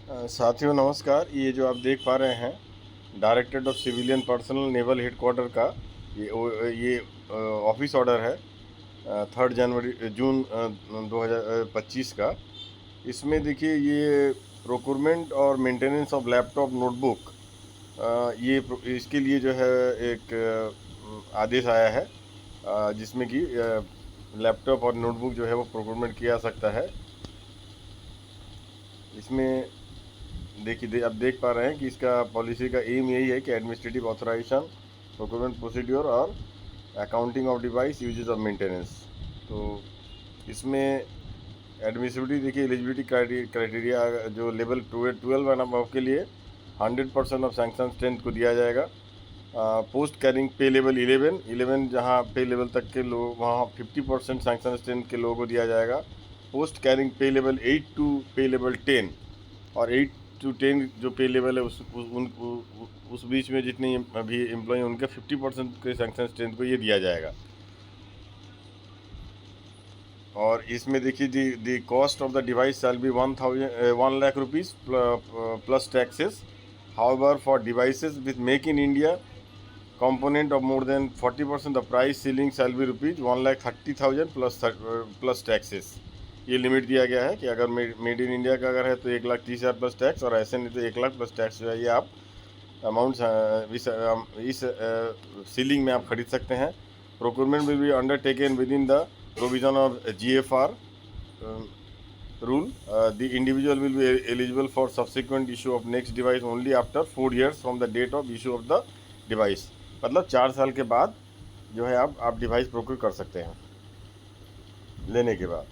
साथियों नमस्कार। ये जो आप देख पा रहे हैं directorate of civilian personal naval headquarter का ये ऑफिस ऑर्डर है 3 जून 2025 का। इसमें देखिए ये प्रोक्योरमेंट और मेंटेनेंस ऑफ लैपटॉप नोटबुक इसके लिए जो है एक आदेश आया है जिसमें कि लैपटॉप और नोटबुक जो है वो प्रोक्योरमेंट किया जा सकता है। इसमें देखिए आप देख पा रहे हैं कि इसका पॉलिसी का एम यही है कि एडमिनिस्ट्रेटिव ऑथराइजेशन, प्रोक्योरमेंट प्रोसीड्योर और accounting of device uses of maintenance. तो इसमें एडमिसिबिलिटी देखिए एलिजिबिलिटी क्राइटेरिया जो लेवल 12 एंड अबव के लिए 100% ऑफ सैंक्शन स्ट्रेंथ को दिया जाएगा। पोस्ट कैरिंग पे लेवल 11 जहाँ पे लेवल तक के लोग वहाँ 50% सैंक्शन स्ट्रेंथ के लोगों को दिया जाएगा। पोस्ट कैरिंग पे लेवल 8 टू पे लेवल 10 और 8 टू 10 जो पे लेवल है उस बीच में जितने अभी एम्प्लॉय उनके 50% के सैंक्शन स्ट्रेंथ को ये दिया जाएगा। और इसमें देखिए दी cost of the device shall be 1 lakh rupees plus taxes. However for devices with make in India component of more than 40% the price ceiling shall be rupees 1,30,000 plus taxes. ये लिमिट दिया गया है कि अगर मेड इन इंडिया का अगर है तो 1,30,000 प्लस टैक्स, और ऐसे नहीं तो 1 लाख प्लस टैक्स जो है ये आप अमाउंट इस सीलिंग में आप खरीद सकते हैं। Procurement will be undertaken with in the provision of GFR rule. The individual will be eligible for subsequent issue of next device only after 4 years from the date of issue of the device। मतलब 4 साल के बाद जो है आप device procure कर सकते हैं लेने के बाद।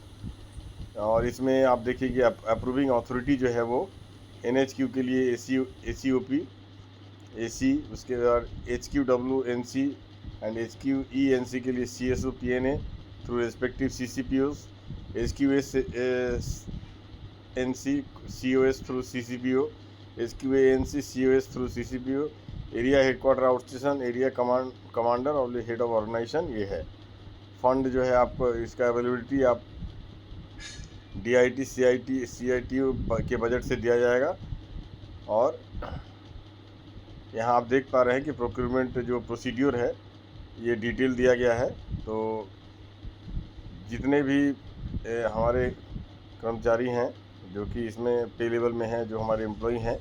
और इसमें आप देखिए कि अप्रूविंग अथॉरिटी जो है वो NHQ के लिए ACOP AC, उसके बाद HQWNC एंड HQENC के लिए CSOPNA through respective CCPOs, HQSNC COS through CCPO, HQANC COS through CCPO, area headquarter outstation area commander और हेड ऑफ ऑर्गेनाइजेशन ये है। फंड जो है आपको इसका अवेलेबिलिटी आप DIT CITU के बजट से दिया जाएगा। और यहाँ आप देख पा रहे हैं कि प्रोक्योरमेंट जो प्रोसीड्यूर है ये डिटेल दिया गया है। तो जितने भी हमारे कर्मचारी हैं जो कि इसमें पे लेवल में हैं, जो हमारे एम्प्लॉई हैं,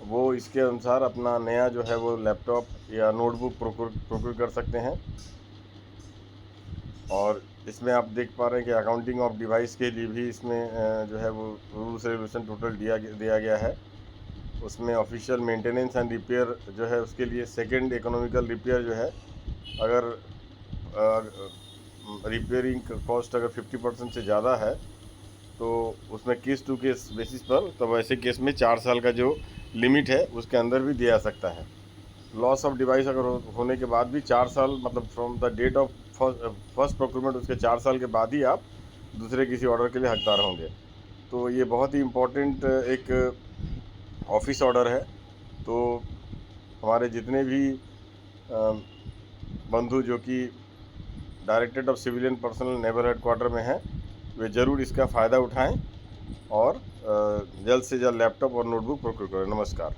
वो इसके अनुसार अपना नया जो है वो लैपटॉप या नोटबुक प्रोक्योर कर सकते हैं। और इसमें आप देख पा रहे हैं कि अकाउंटिंग ऑफ डिवाइस के लिए भी इसमें जो है वो रूल्स रेगुलेशन टोटल दिया गया है। उसमें ऑफिशियल मेंटेनेंस एंड रिपेयर जो है उसके लिए सेकंड इकोनॉमिकल रिपेयर जो है अगर रिपेयरिंग कॉस्ट अगर 50% से ज़्यादा है तो उसमें केस टू केस बेसिस पर, तब ऐसे केस में 4 साल का जो लिमिट है उसके अंदर भी दिया जा सकता है। लॉस ऑफ डिवाइस अगर होने के बाद भी 4 साल, मतलब from the date of first procurement उसके 4 साल के बाद ही आप दूसरे किसी ऑर्डर के लिए हकदार होंगे। तो ये बहुत ही इम्पोर्टेंट एक ऑफिस ऑर्डर है। तो हमारे जितने भी बंधु जो कि directorate of civilian personal naval headquarter में हैं, वे ज़रूर इसका फ़ायदा उठाएं और जल्द से जल्द लैपटॉप और नोटबुक प्रोक्योर करें। नमस्कार।